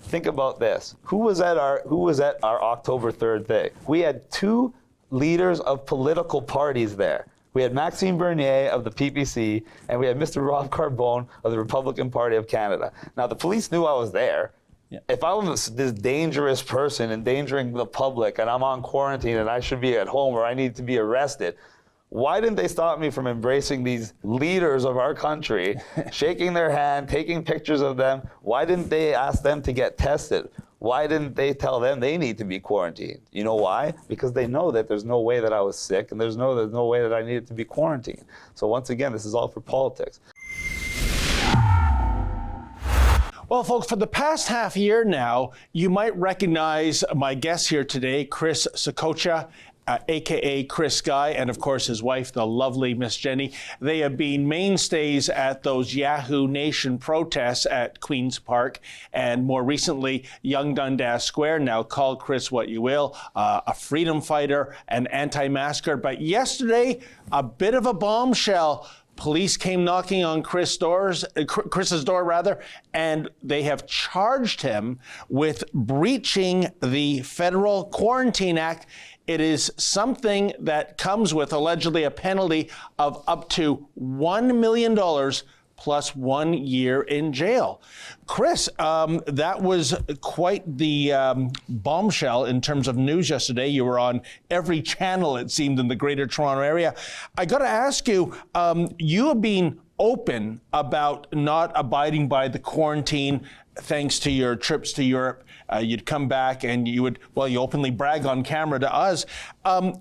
think about this. Who was at our October 3rd thing? We had 2 leaders of political parties there. We had Maxime Bernier of the PPC, and we had Mr. Rob Carbone of the Republican Party of Canada. Now, the police knew I was there. Yeah. If I was this dangerous person endangering the public and I'm on quarantine and I should be at home or I need to be arrested, why didn't they stop me from embracing these leaders of our country, shaking their hand, taking pictures of them? Why didn't they ask them to get tested? Why didn't they tell them they need to be quarantined? You know why? Because they know that there's no way that I was sick and there's no way that I needed to be quarantined. So once again, this is all for politics. Well, folks, for the past half year now, you might recognize my guest here today, Chris Saccocia, AKA Chris Guy, and of course his wife, the lovely Miss Jenny. They have been mainstays at those Yahoo Nation protests at Queen's Park, and more recently, Young Dundas Square. Now call Chris what you will, a freedom fighter, an anti-masker. But yesterday, a bit of a bombshell. Police came knocking on Chris's door, and they have charged him with breaching the Federal Quarantine Act. It is something that comes with allegedly a penalty of up to $1 million plus 1 year in jail. Chris, that was quite the bombshell in terms of news yesterday. You were on every channel, it seemed, in the Greater Toronto Area. I got to ask you, you have been open about not abiding by the quarantine thanks to your trips to Europe. You'd come back and you openly brag on camera to us.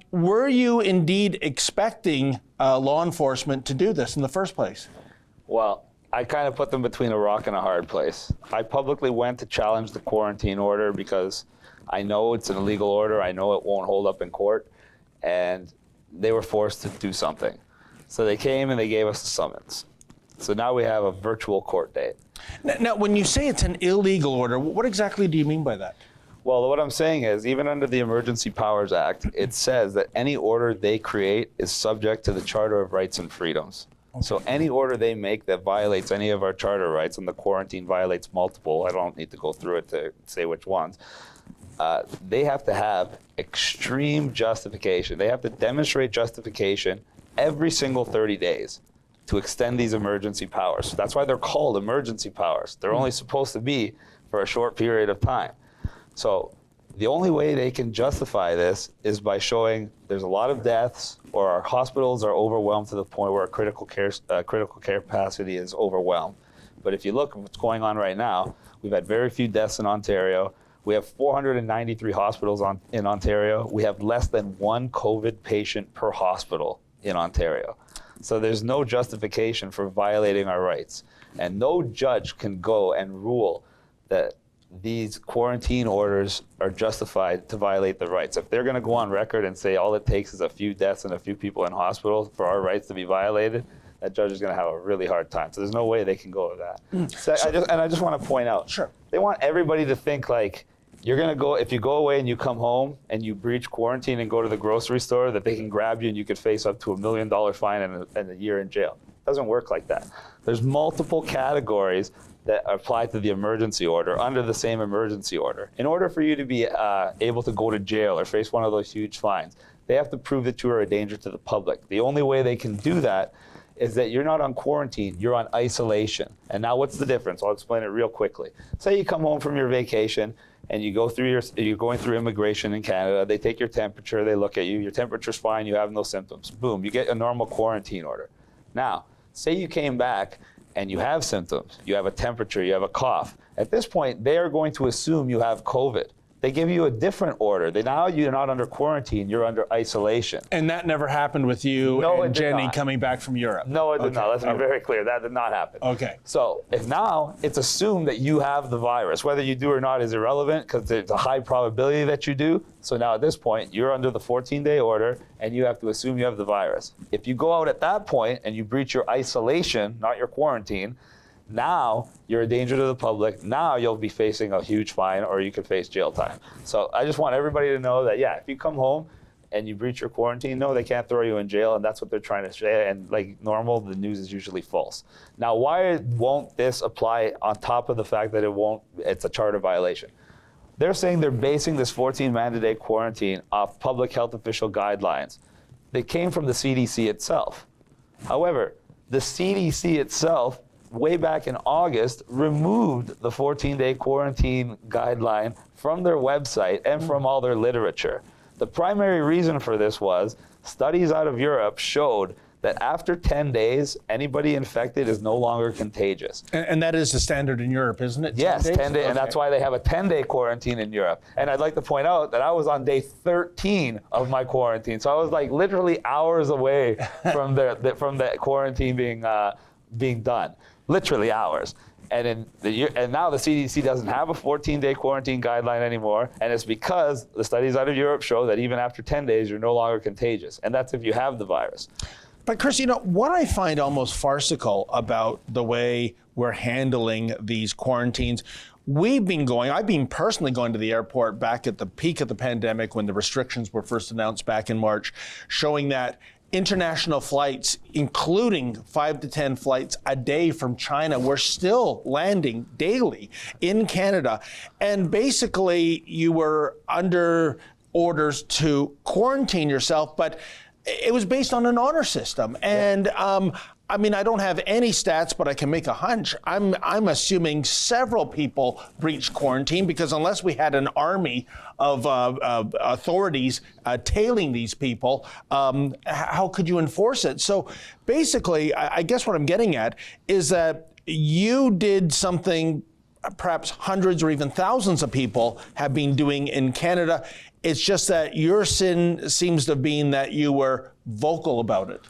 Were you indeed expecting law enforcement to do this in the first place? Well, I kind of put them between a rock and a hard place. I publicly went to challenge the quarantine order because I know it's an illegal order. I know it won't hold up in court. And they were forced to do something. So they came and they gave us a summons. So now we have a virtual court date. Now, when you say it's an illegal order, what exactly do you mean by that? Well, what I'm saying is, even under the Emergency Powers Act, it says that any order they create is subject to the Charter of Rights and Freedoms. Okay. So any order they make that violates any of our charter rights, and the quarantine violates multiple, I don't need to go through it to say which ones, they have to have extreme justification. They have to demonstrate justification every single 30 days to extend these emergency powers. That's why they're called emergency powers. They're only supposed to be for a short period of time. So the only way they can justify this is by showing there's a lot of deaths or our hospitals are overwhelmed to the point where our critical care capacity is overwhelmed. But if you look at what's going on right now, we've had very few deaths in Ontario. We have 493 hospitals in Ontario. We have less than 1 COVID patient per hospital in Ontario. So there's no justification for violating our rights. And no judge can go and rule that these quarantine orders are justified to violate the rights. If they're going to go on record and say all it takes is a few deaths and a few people in hospital for our rights to be violated, that judge is going to have a really hard time. So there's no way they can go with that. So I just want to point out, sure, they want everybody to think like you're going to go, if you go away and you come home and you breach quarantine and go to the grocery store, that they can grab you and you could face up to $1 million fine and a year in jail. It doesn't work like that. There's multiple categories that apply to the emergency order under the same emergency order. In order for you to be able to go to jail or face one of those huge fines, they have to prove that you are a danger to the public. The only way they can do that is that you're not on quarantine, you're on isolation. And now what's the difference? I'll explain it real quickly. Say you come home from your vacation and you go through you're going through immigration in Canada, they take your temperature, they look at you, your temperature's fine, you have no symptoms. Boom, you get a normal quarantine order. Now, say you came back and you have symptoms, you have a temperature, you have a cough. At this point, they are going to assume you have COVID. They give you a different order. Now you're not under quarantine, you're under isolation. And that never happened with you and Jenny coming back from Europe? No, it did not. Let's be very clear. That did not happen. Okay. So if now it's assumed that you have the virus, whether you do or not is irrelevant because there's a high probability that you do. So now at this point, you're under the 14-day order and you have to assume you have the virus. If you go out at that point and you breach your isolation, not your quarantine, now you're a danger to the public. Now you'll be facing a huge fine or you could face jail time. So I just want everybody to know that, yeah, if you come home and you breach your quarantine, no, they can't throw you in jail, and that's what they're trying to say. And like normal, the news is usually false. Now, why won't this apply on top of the fact that it's a charter violation? They're saying they're basing this 14-man-a-day quarantine off public health official guidelines. They came from the CDC itself. However, the CDC itself, way back in August, removed the 14-day quarantine guideline from their website and from all their literature. The primary reason for this was studies out of Europe showed that after 10 days, anybody infected is no longer contagious. And that is the standard in Europe, isn't it? Yes, 10 days, okay. And that's why they have a 10-day quarantine in Europe. And I'd like to point out that I was on day 13 of my quarantine, so I was like literally hours away from the quarantine being done, literally hours. And now the CDC doesn't have a 14-day quarantine guideline anymore, and it's because the studies out of Europe show that even after 10 days, you're no longer contagious, and that's if you have the virus. But Chris, what I find almost farcical about the way we're handling these quarantines, I've been personally going to the airport back at the peak of the pandemic when the restrictions were first announced back in March, showing that international flights, including 5 to 10 flights a day from China, were still landing daily in Canada. And basically, you were under orders to quarantine yourself, but it was based on an honor system. And I don't have any stats, but I can make a hunch. I'm assuming several people breached quarantine, because unless we had an army of authorities tailing these people, how could you enforce it? So basically, I guess what I'm getting at is that you did something perhaps hundreds or even thousands of people have been doing in Canada. It's just that your sin seems to have been that you were vocal about it.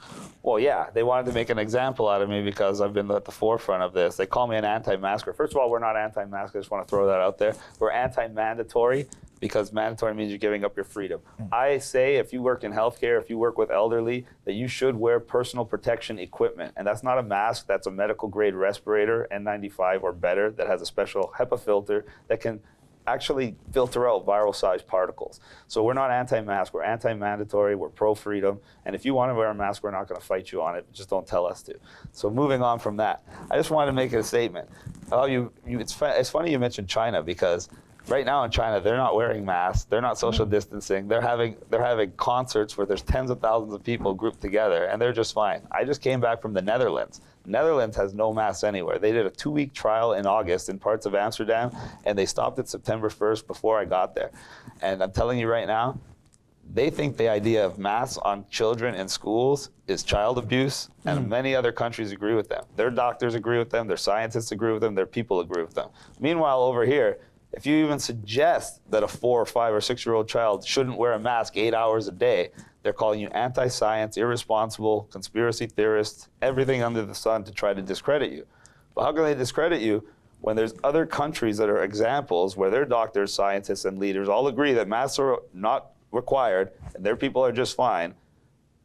Well, yeah, they wanted to make an example out of me because I've been at the forefront of this. They call me an anti-masker. First of all, we're not anti-masker. I just want to throw that out there. We're anti-mandatory because mandatory means you're giving up your freedom. I say if you work in healthcare, if you work with elderly, that you should wear personal protection equipment. And that's not a mask. That's a medical grade respirator, N95 or better, that has a special HEPA filter that can actually filter out viral-sized particles. So we're not anti-mask, we're anti-mandatory, we're pro-freedom, and if you want to wear a mask, we're not going to fight you on it, just don't tell us to. So moving on from that, I just wanted to make a statement. It's funny you mentioned China, because right now in China, they're not wearing masks, they're not social distancing, they're having concerts where there's tens of thousands of people grouped together, and they're just fine. I just came back from the Netherlands. Netherlands has no masks anywhere. They did a 2-week trial in August in parts of Amsterdam, and they stopped it September 1st before I got there. And I'm telling you right now, they think the idea of masks on children in schools is child abuse, and many other countries agree with them. Their doctors agree with them, their scientists agree with them, their people agree with them. Meanwhile, over here, if you even suggest that a 4 or 5 or 6-year-old child shouldn't wear a mask 8 hours a day, they're calling you anti-science, irresponsible, conspiracy theorists, everything under the sun to try to discredit you. But how can they discredit you when there's other countries that are examples where their doctors, scientists, and leaders all agree that masks are not required and their people are just fine?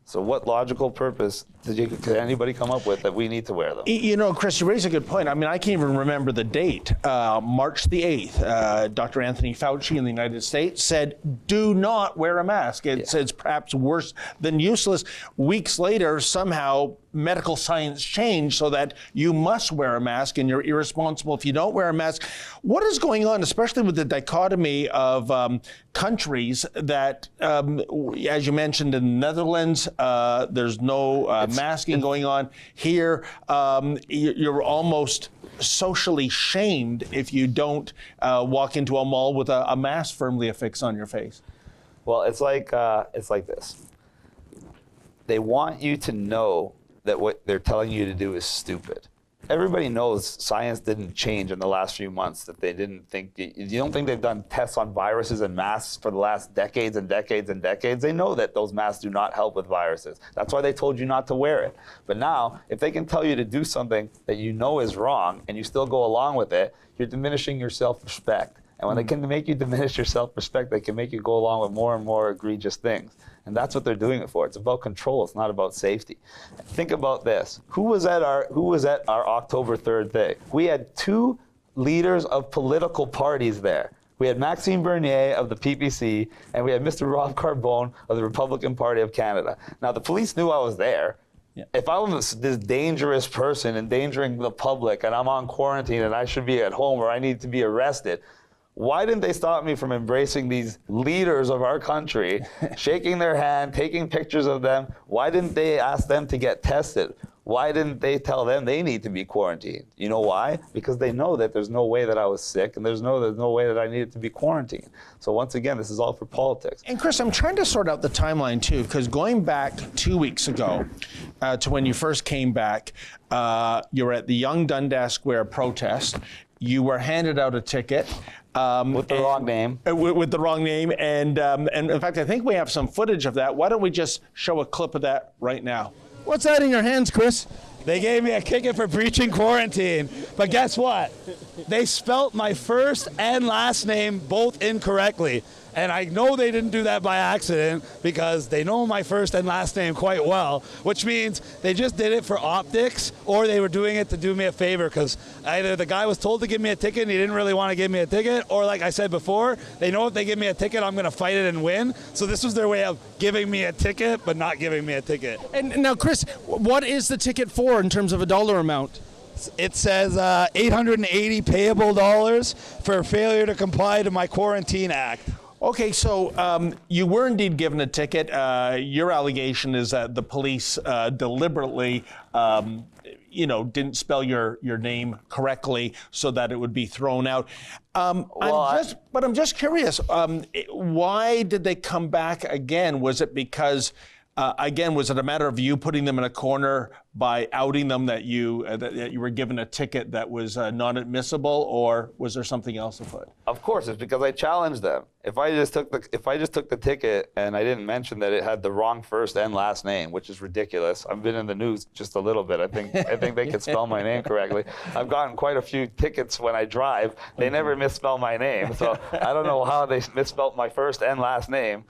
So what logical purpose could anybody come up with that we need to wear them? Chris, you raise a good point. I can't even remember the date. March the 8th, Dr. Anthony Fauci in the United States said, do not wear a mask. It's perhaps worse than useless. Weeks later, somehow, medical science changed so that you must wear a mask and you're irresponsible if you don't wear a mask. What is going on, especially with the dichotomy of countries that, as you mentioned, in the Netherlands, there's no masking going on. Here, you're almost socially shamed if you don't walk into a mall with a mask firmly affixed on your face. Well, it's like this. They want you to know that what they're telling you to do is stupid. Everybody knows science didn't change in the last few months, that they didn't think, you don't think they've done tests on viruses and masks for the last decades and decades and decades? They know that those masks do not help with viruses. That's why they told you not to wear it. But now, if they can tell you to do something that you know is wrong and you still go along with it, you're diminishing your self-respect. And when they can make you diminish your self-respect, they can make you go along with more and more egregious things. And that's what they're doing it for. It's about control. It's not about safety. Think about this. Who was at our October 3rd thing? We had 2 leaders of political parties there. We had Maxime Bernier of the PPC, and we had Mr. Rob Carbone of the Republican Party of Canada. Now, the police knew I was there. Yeah. If I was this dangerous person endangering the public and I'm on quarantine and I should be at home or I need to be arrested, why didn't they stop me from embracing these leaders of our country, shaking their hand, taking pictures of them? Why didn't they ask them to get tested? Why didn't they tell them they need to be quarantined? You know why? Because they know that there's no way that I was sick and there's no way that I needed to be quarantined. So once again, this is all for politics. And Chris, I'm trying to sort out the timeline too, because going back 2 weeks ago to when you first came back, you were at the Young Dundas Square protest. You were handed out a ticket. With the wrong name. With the wrong name. And in fact, I think we have some footage of that. Why don't we just show a clip of that right now? What's that in your hands, Chris? They gave me a ticket for breaching quarantine. But guess what? They spelt my first and last name both incorrectly. And I know they didn't do that by accident because they know my first and last name quite well, which means they just did it for optics or they were doing it to do me a favor because either the guy was told to give me a ticket and he didn't really want to give me a ticket, or like I said before, they know if they give me a ticket, I'm going to fight it and win. So this was their way of giving me a ticket but not giving me a ticket. And now, Chris, what is the ticket for in terms of a dollar amount? It says $880 payable dollars for failure to comply to my Quarantine Act. Okay, so you were indeed given a ticket. Your allegation is that the police deliberately, didn't spell your name correctly so that it would be thrown out. I'm just curious. Why did they come back again? Was it because? Was it a matter of you putting them in a corner by outing them that you were given a ticket that was not admissible, or was there something else afoot? Of course, it's because I challenged them. If I just took the ticket and I didn't mention that it had the wrong first and last name, which is ridiculous. I've been in the news just a little bit. I think they could spell my name correctly. I've gotten quite a few tickets when I drive. They never misspell my name, so I don't know how they misspelled my first and last name.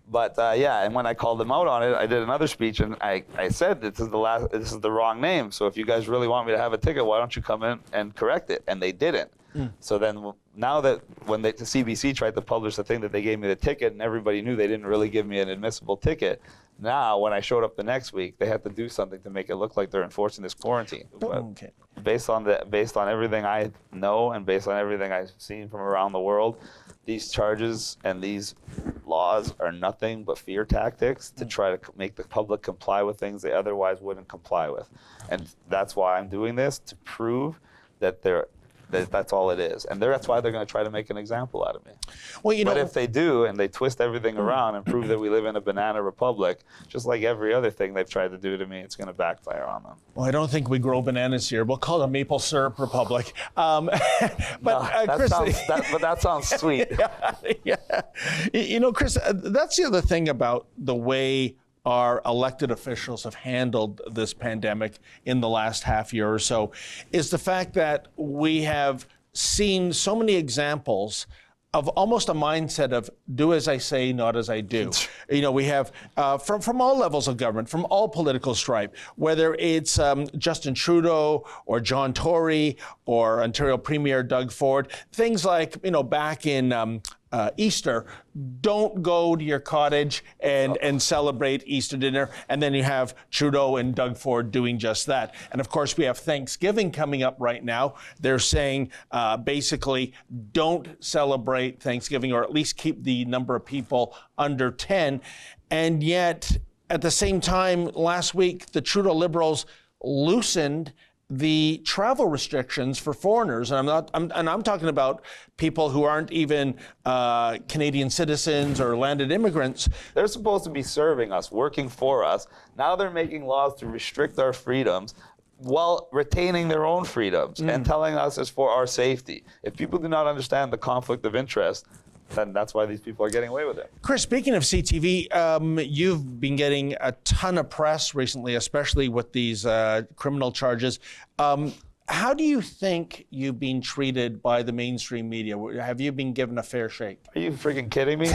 But and when I called them out on it, I did another speech and I said this is the wrong name. So if you guys really want me to have a ticket, why don't you come in and correct it? And they didn't. So then now that when the CBC tried to publish the thing that they gave me the ticket and everybody knew they didn't really give me an admissible ticket, now when I showed up the next week, they had to do something to make it look like they're enforcing this quarantine. Okay. Based on everything I know and based on everything I've seen from around the world, these charges and these laws are nothing but fear tactics to try to make the public comply with things they otherwise wouldn't comply with. And that's why I'm doing this, to prove that that's all it is. And that's why they're going to try to make an example out of me. Well, but if they do and they twist everything around and prove that we live in a banana republic, just like every other thing they've tried to do to me, it's going to backfire on them. Well, I don't think we grow bananas here. We'll call it a maple syrup republic. Chris, that sounds sweet. Yeah. Chris, that's the other thing about the way our elected officials have handled this pandemic in the last half year or so, is the fact that we have seen so many examples of almost a mindset of do as I say, not as I do. We have from all levels of government, from all political stripe, whether it's Justin Trudeau or John Tory or Ontario Premier Doug Ford, things like, back in Easter, don't go to your cottage and celebrate Easter dinner. And then you have Trudeau and Doug Ford doing just that. And of course, we have Thanksgiving coming up right now. They're saying basically don't celebrate Thanksgiving, or at least keep the number of people under 10. And yet, at the same time, last week, the Trudeau Liberals loosened the travel restrictions for foreigners, and I'm talking about people who aren't even Canadian citizens or landed immigrants. They're supposed to be serving us, working for us. Now they're making laws to restrict our freedoms while retaining their own freedoms and telling us it's for our safety. If people do not understand the conflict of interest, then that's why these people are getting away with it. Chris, speaking of CTV, you've been getting a ton of press recently, especially with these criminal charges. How do you think you've been treated by the mainstream media? Have you been given a fair shake? Are you freaking kidding me?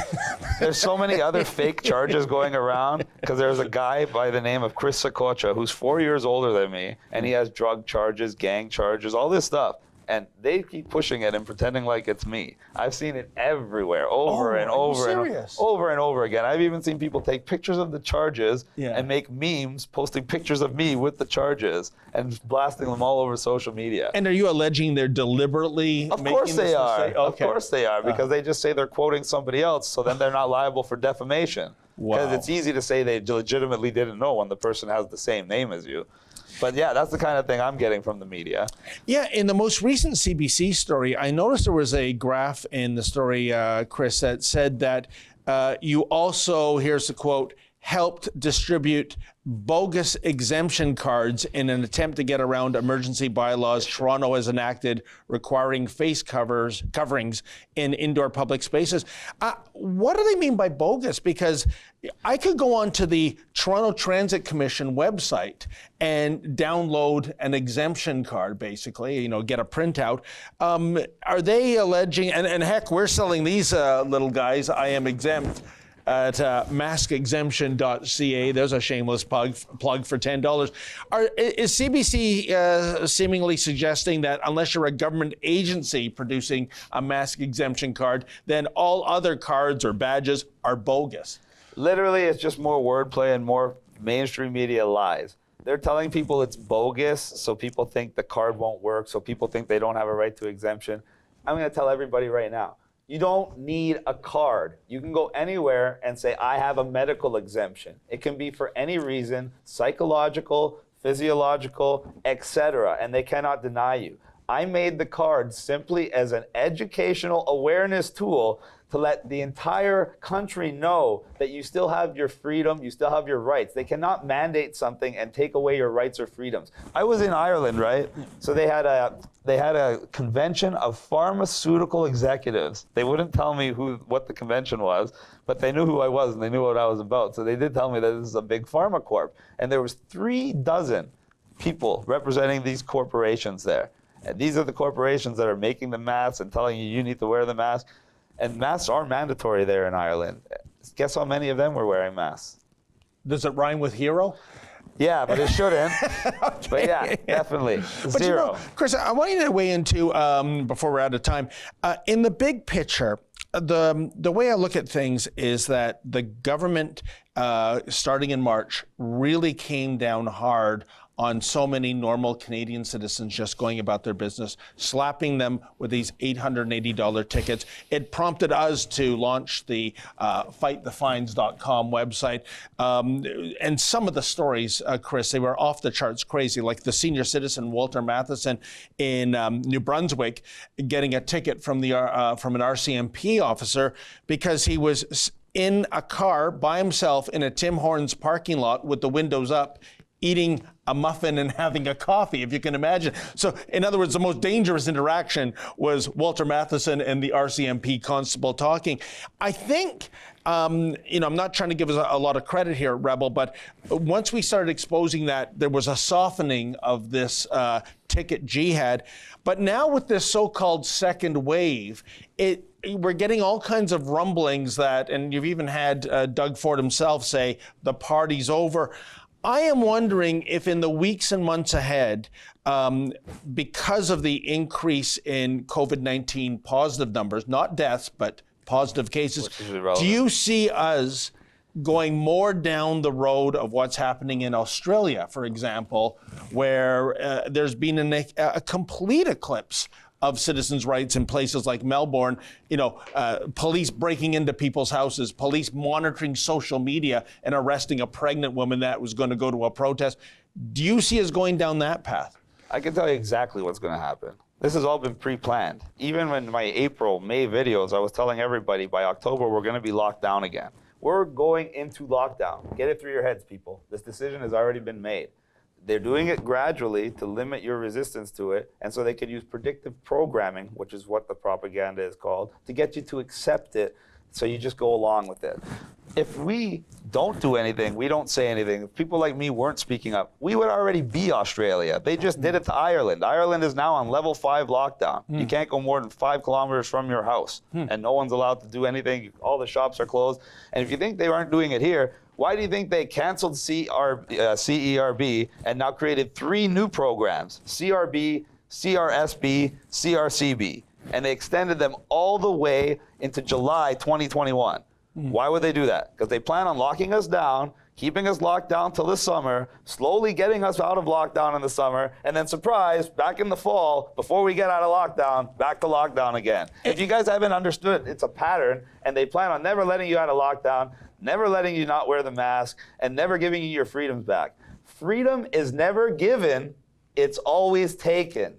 There's so many other fake charges going around because there's a guy by the name of Chris Saccocia who's 4 years older than me, and he has drug charges, gang charges, all this stuff. and they keep pushing it and pretending like it's me. I've seen it everywhere, over and are you over and serious? over and over again. I've even seen people take pictures of the charges Yeah. and make memes posting pictures of me with the charges and blasting them all over social media. And are you alleging they're deliberately Of making course they this are. mistake? Of Okay. course they are, because they just say they're quoting somebody else, so then they're not liable for defamation. Because Wow. it's easy to say they legitimately didn't know when the person has the same name as you. But yeah, that's the kind of thing I'm getting from the media. Yeah, in the most recent CBC story, I noticed there was a graph in the story, Chris, that said that you also, here's the quote, helped distribute bogus exemption cards in an attempt to get around emergency bylaws Toronto has enacted requiring face coverings in indoor public spaces. What do they mean by bogus? Because I could go onto the Toronto Transit Commission website and download an exemption card, basically, get a printout. Are they alleging, and heck, we're selling these little guys, I am exempt, at maskexemption.ca. There's a shameless plug for $10. Is CBC seemingly suggesting that unless you're a government agency producing a mask exemption card, then all other cards or badges are bogus? Literally, it's just more wordplay and more mainstream media lies. They're telling people it's bogus, so people think the card won't work, so people think they don't have a right to exemption. I'm going to tell everybody right now, you don't need a card. You can go anywhere and say, I have a medical exemption. It can be for any reason, psychological, physiological, etc., and they cannot deny you. I made the card simply as an educational awareness tool to let the entire country know that you still have your freedom, you still have your rights. They cannot mandate something and take away your rights or freedoms. I was in Ireland, right? So they had a convention of pharmaceutical executives. They wouldn't tell me what the convention was, but they knew who I was and they knew what I was about. So they did tell me that this is a big pharma corp. And there was 36 people representing these corporations there. And these are the corporations that are making the masks and telling you need to wear the mask. And masks are mandatory there in Ireland. Guess how many of them were wearing masks? Does it rhyme with hero? Yeah, but it shouldn't. Okay. But yeah, definitely. But Zero. Chris, I want you to weigh into, before we're out of time, in the big picture, the way I look at things is that the government, starting in March, really came down hard on so many normal Canadian citizens just going about their business, slapping them with these $880 tickets. It prompted us to launch the fightthefines.com website. And some of the stories, Chris, they were off the charts crazy, like the senior citizen Walter Matheson in New Brunswick getting a ticket from an RCMP officer because he was in a car by himself in a Tim Hortons parking lot with the windows up, eating a muffin and having a coffee, if you can imagine. So, in other words, the most dangerous interaction was Walter Matheson and the RCMP constable talking. I think, I'm not trying to give us a lot of credit here, Rebel, but once we started exposing that, there was a softening of this ticket jihad. But now with this so-called second wave, we're getting all kinds of rumblings that, and you've even had Doug Ford himself say, the party's over. I am wondering if in the weeks and months ahead, because of the increase in COVID-19 positive numbers, not deaths, but positive cases, do you see us going more down the road of what's happening in Australia, for example, where there's been a complete eclipse of citizens' rights in places like Melbourne, police breaking into people's houses, police monitoring social media and arresting a pregnant woman that was going to go to a protest. Do you see us going down that path? I can tell you exactly what's going to happen. This has all been pre-planned. Even in my April, May videos, I was telling everybody by October we're going to be locked down again. We're going into lockdown. Get it through your heads, people. This decision has already been made. They're doing it gradually to limit your resistance to it, and so they could use predictive programming, which is what the propaganda is called, to get you to accept it, so you just go along with it. If we don't do anything, we don't say anything, if people like me weren't speaking up, we would already be Australia. They just did it to Ireland. Ireland is now on level 5 lockdown. You can't go more than 5 kilometers from your house, and no one's allowed to do anything. All the shops are closed. And if you think they aren't doing it here, why do you think they canceled CERB and now created 3 new programs? CERB, CRSB, CRCB. And they extended them all the way into July 2021. Why would they do that? Because they plan on locking us down, keeping us locked down till the summer, slowly getting us out of lockdown in the summer, and then surprise, back in the fall, before we get out of lockdown, back to lockdown again. If you guys haven't understood, it's a pattern, and they plan on never letting you out of lockdown, never letting you not wear the mask, and never giving you your freedoms back. Freedom is never given, it's always taken.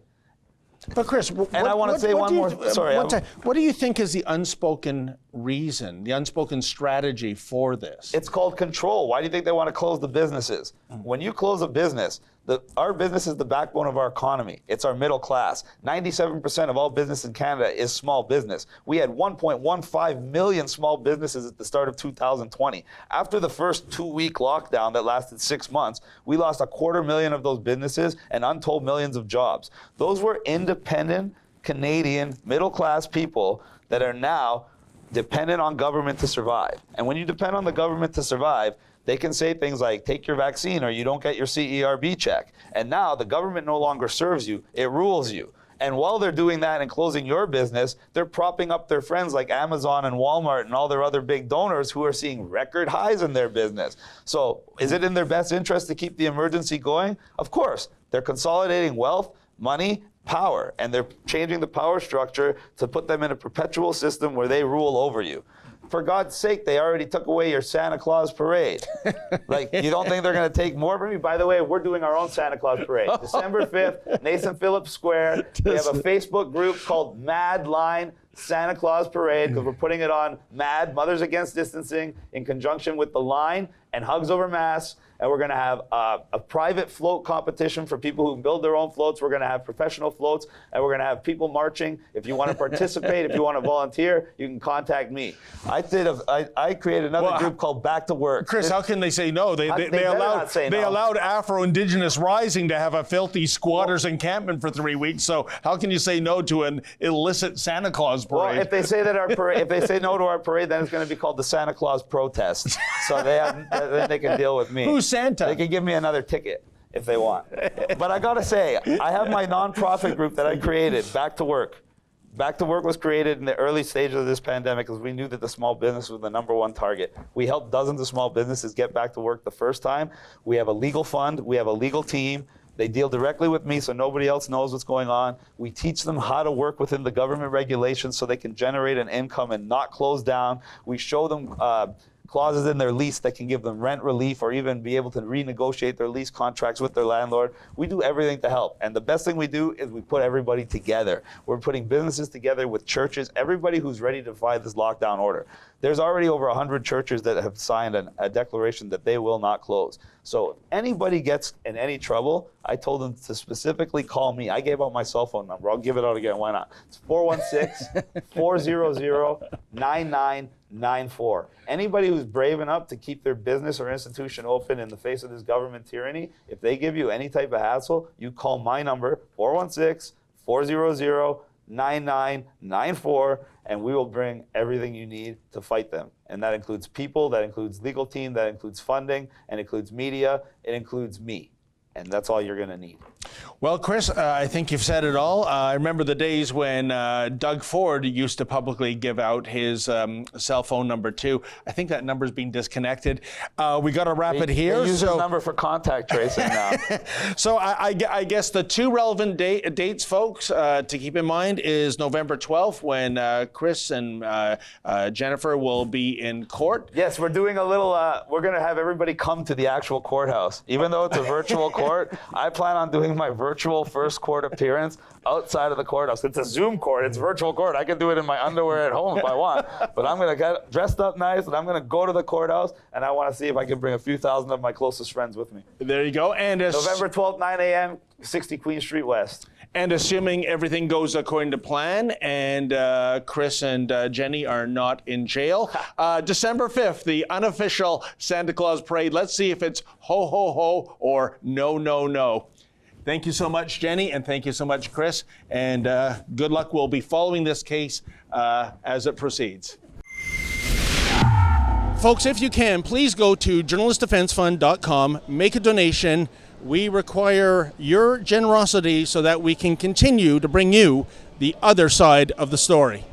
But Chris, I want to say one more. Sorry. What do you think is the unspoken reason, the unspoken strategy for this? It's called control. Why do you think they want to close the businesses? When you close a business, our business is the backbone of our economy. It's our middle class. 97% of all business in Canada is small business. We had 1.15 million small businesses at the start of 2020. After the first 2-week lockdown that lasted 6 months, we lost 250,000 of those businesses and untold millions of jobs. Those were independent Canadian middle class people that are now dependent on government to survive. And when you depend on the government to survive, they can say things like, take your vaccine or you don't get your CERB check. And now the government no longer serves you, it rules you. And while they're doing that and closing your business, they're propping up their friends like Amazon and Walmart and all their other big donors who are seeing record highs in their business. So is it in their best interest to keep the emergency going? Of course. They're consolidating wealth, money, power, and they're changing the power structure to put them in a perpetual system where they rule over you. For God's sake, they already took away your Santa Claus parade. Like, you don't think they're going to take more from me? By the way, we're doing our own Santa Claus parade. December 5th, Nathan Phillips Square. We have a Facebook group called Mad Line Santa Claus Parade because we're putting it on MAD, Mothers Against Distancing, in conjunction with The Line and Hugs Over Masks. And we're going to have a private float competition for people who build their own floats. We're going to have professional floats, and we're going to have people marching. If you want to participate, if you want to volunteer, you can contact me. I created another group called Back to Work. Chris, how can they say no? They allowed Afro-Indigenous Rising to have a filthy squatters encampment for 3 weeks. So how can you say no to an illicit Santa Claus parade? Well, if they say that if they say no to our parade, then it's going to be called the Santa Claus protest. So then they can deal with me. Who's Santa? They can give me another ticket if they want. But I gotta say, I have my nonprofit group that I created, Back to Work. Back to Work was created in the early stages of this pandemic because we knew that the small business was the #1 target. We helped dozens of small businesses get back to work the first time. We have a legal fund, we have a legal team. They deal directly with me so nobody else knows what's going on. We teach them how to work within the government regulations so they can generate an income and not close down. We show them clauses in their lease that can give them rent relief or even be able to renegotiate their lease contracts with their landlord. We do everything to help. And the best thing we do is we put everybody together. We're putting businesses together with churches, everybody who's ready to fight this lockdown order. There's already over 100 churches that have signed a declaration that they will not close. So if anybody gets in any trouble, I told them to specifically call me. I gave out my cell phone number. I'll give it out again. Why not? It's 416-400-9994. Anybody who's brave enough to keep their business or institution open in the face of this government tyranny, if they give you any type of hassle, you call my number, 416-400-9994, and we will bring everything you need to fight them. And that includes people, that includes legal team, that includes funding, and includes media, it includes me. And that's all you're going to need. Well, Chris, I think you've said it all. I remember the days when Doug Ford used to publicly give out his cell phone number too. I think that number's been disconnected. We got to wrap it here. They use his number for contact tracing now. So I guess the two relevant dates, folks, to keep in mind is November 12th when Chris and Jennifer will be in court. Yes, we're doing a little, we're going to have everybody come to the actual courthouse. Even though it's a virtual court, I plan on doing my virtual first court appearance outside of the courthouse. It's a Zoom court, it's virtual court. I can do it in my underwear at home if I want. But I'm going to get dressed up nice and I'm going to go to the courthouse and I want to see if I can bring a few thousand of my closest friends with me. There you go. And November 12th, 9 a.m., 60 Queen Street West. And assuming everything goes according to plan and Chris and Jenny are not in jail, December 5th, the unofficial Santa Claus parade. Let's see if it's ho, ho, ho or no, no, no. Thank you so much, Jenny, and thank you so much, Chris. And good luck. We'll be following this case as it proceeds. Folks, if you can, please go to journalistdefensefund.com, make a donation. We require your generosity so that we can continue to bring you the other side of the story.